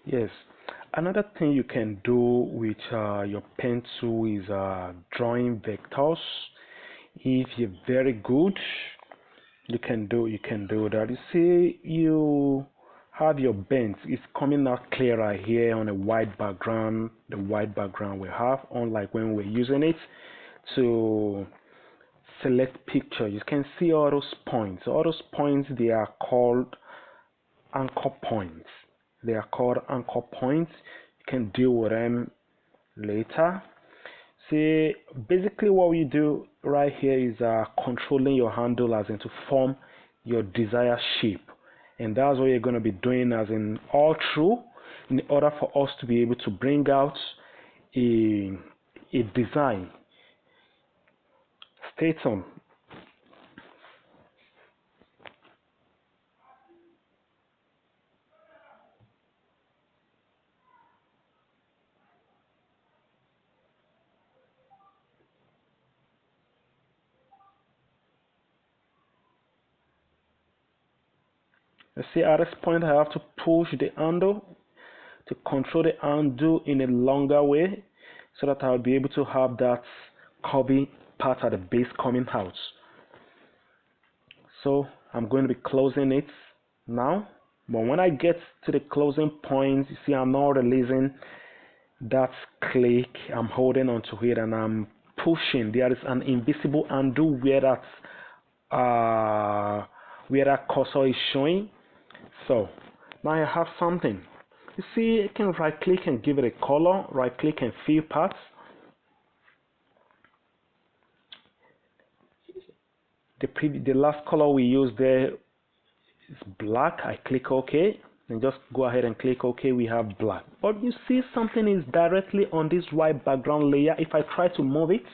Yes. Another thing you can do with your pen tool is drawing vectors. If you're very good, you can do that. You see, you have your bends. It's coming out clearer here on a white background. The white background we have, unlike when we're using it to select picture. You can see all those points. All those points, they are called anchor points. They are called anchor points. You can deal with them later. See, basically what we do right here is controlling your handle as in to form your desired shape. And that's what you're going to be doing as in all through in order for us to be able to bring out a design. Stay tuned. You see, at this point, I have to push the handle to control the handle in a longer way so that I'll be able to have that curvy part at the base coming out. So I'm going to be closing it now. But when I get to the closing point, you see I'm not releasing that click. I'm holding onto it and I'm pushing. There is an invisible handle where that cursor is showing. So now I have something. You see, I can right click and give it a color, right click and fill paths. The last color we used there is black. I click OK and just go ahead and click OK. We have black. But you see something is directly on this white background layer. If I try to move it,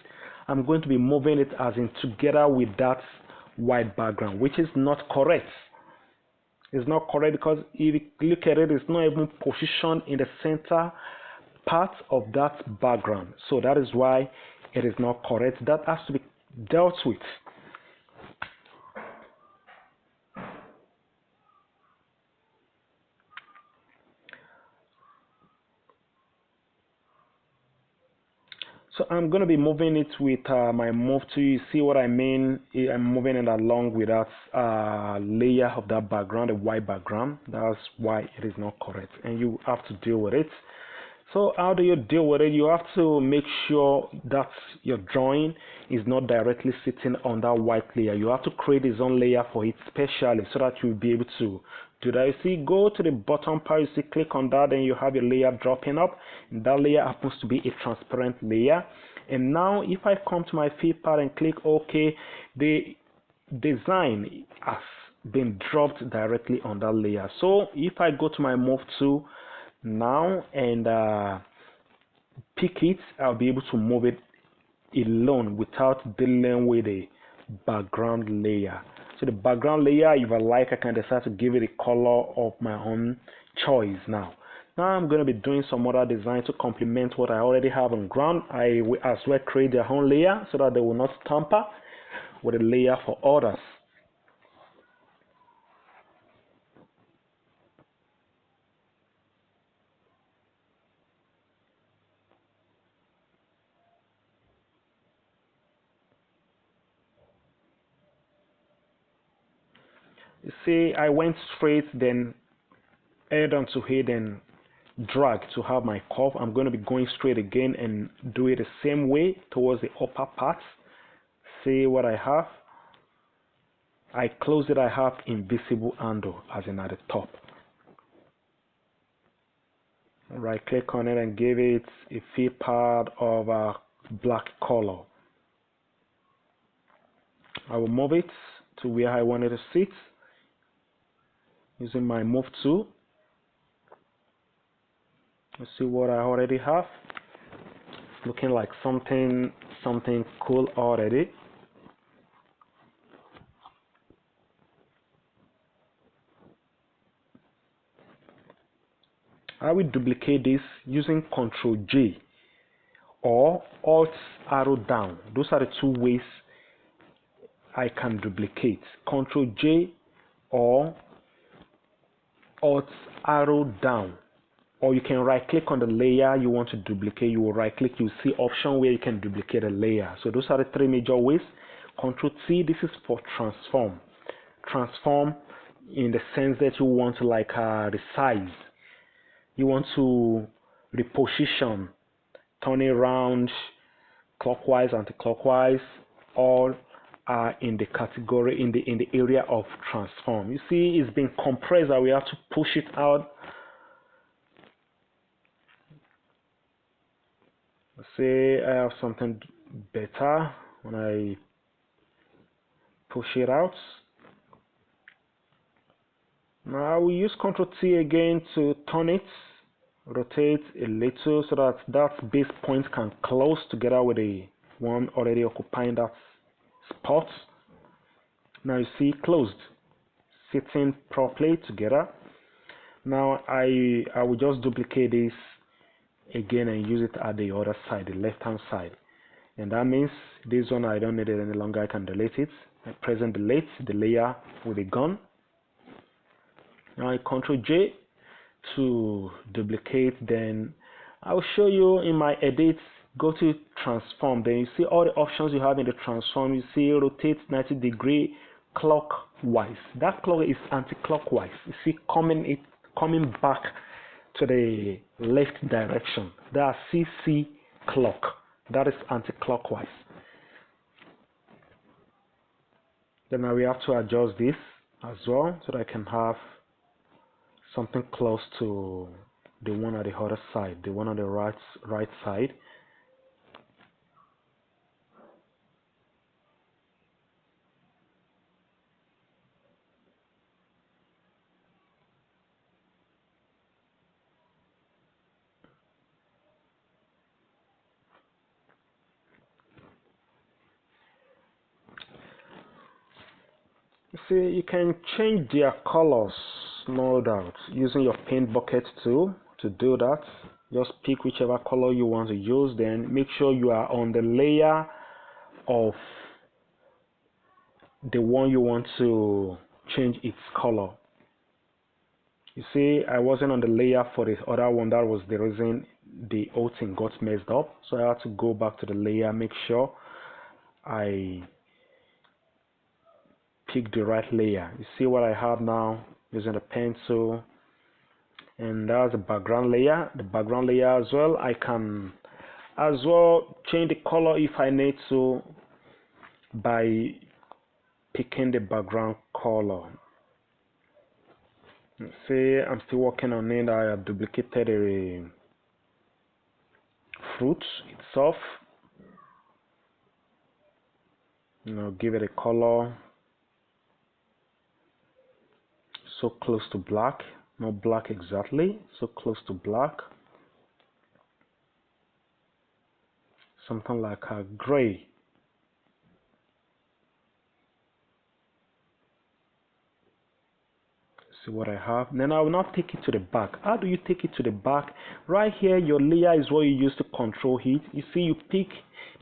I'm going to be moving it as in together with that white background, which is not correct. It's not correct because if you look at it, it's not even positioned in the center part of that background. So that is why it is not correct. That has to be dealt with. So I'm going to be moving it with my move to. You see what I mean? I'm moving it along with that layer of that background, the white background. That's why it is not correct, and you have to deal with it. So how do you deal with it? You have to make sure that your drawing is not directly sitting on that white layer. You have to create its own layer for it specially so that you'll be able to do that. You see, go to the bottom part, you see, click on that, and you have your layer dropping up. And that layer happens to be a transparent layer. And now if I come to my fill part and click OK, the design has been dropped directly on that layer. So if I go to my move tool now and pick it, I'll be able to move it alone without dealing with the background layer. So the background layer, if I like, I can decide to give it a color of my own choice. Now I'm going to be doing some other design to complement what I already have on ground. I will as well create their own layer so that they will not tamper with a layer for others. You see, I went straight, then add onto it and drag to have my curve. I'm going to be going straight again and do it the same way towards the upper part. See what I have. I close it. I have invisible handle as in at the top. Right click on it and give it a fill part of a black color. I will move it to where I want it to sit using my move tool. Let's see what I already have. Looking like something cool already. I will duplicate this using Ctrl J or Alt arrow down. Those are the two ways I can duplicate. Ctrl J or Alt arrow down. or you can right click on the layer you want to duplicate. You will right click, you see option where you can duplicate a layer. So those are the three major ways. Control T, this is for transform. Transform in the sense that you want to like resize. You want to reposition, turn it around, clockwise, anti-clockwise, all are in the category, in the area of transform. You see it's been compressed and we have to push it out. Let's say I have something better when I push it out. Now we use Ctrl T again to turn it, rotate a little so that that base point can close together with the one already occupying that spot. Now you see closed, sitting properly together. Now I will just duplicate this again and use it at the other side, the left hand side, and that means this one I don't need it any longer. I can delete it. I press and delete the layer with a gun. Now I Ctrl J to duplicate. Then I'll show you in my edit. Go to transform, then you see all the options you have in the transform. You see rotate 90 degree clockwise. That clock is anti-clockwise. You see coming back to the left direction. That's CC clock. That is anti-clockwise. Then now we have to adjust this as well so that I can have something close to the one on the other side, the one on the right side. You see, you can change their colors, no doubt, using your paint bucket tool. To do that, just pick whichever color you want to use, then make sure you are on the layer of the one you want to change its color. You see, I wasn't on the layer for the other one. That was the reason the whole thing got messed up. So I had to go back to the layer, make sure I pick the right layer. You see what I have now using the pencil, and that's the background layer. The background layer as well, I can as well change the color if I need to by picking the background color. Let's see, I'm still working on it. I have duplicated a fruit itself. Give it a color so close to black, not black exactly, so close to black, something like a gray. See what I have. Then I will now take it to the back. How do you take it to the back? Right here, your layer is what you use to control heat. You see, you pick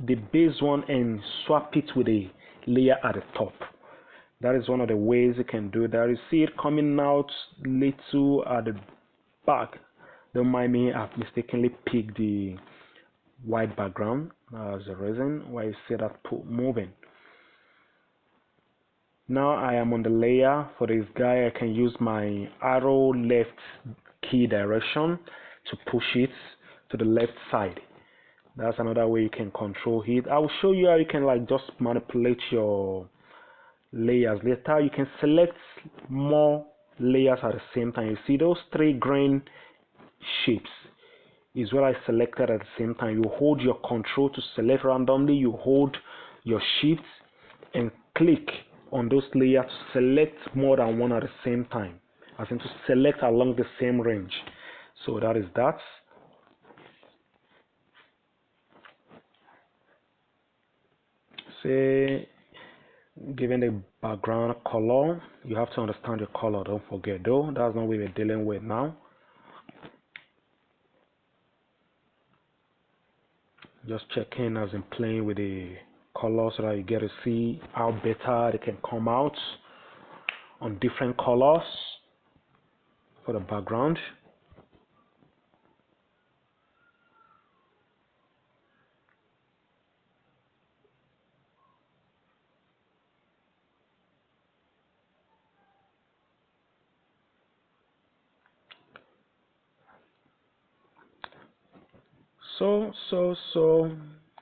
the base one and swap it with a layer at the top. That is one of the ways you can do that. You see it coming out little at the back. Don't mind me, I've mistakenly picked the white background. That's the reason why you see that moving. Now I am on the layer. For this guy, I can use my arrow left key direction to push it to the left side. That's another way you can control it. I will show you how you can like just manipulate your layers later. You can select more layers at the same time. You see those three green shapes is what I selected at the same time. You hold your control to select randomly. You hold your shift and click on those layers to select more than one at the same time, as in to select along the same range. So that is that. Say, given the background color, you have to understand your color. Don't forget though, that's not what we're dealing with now. Just checking as in playing with the colors so that you get to see how better they can come out on different colors for the background. So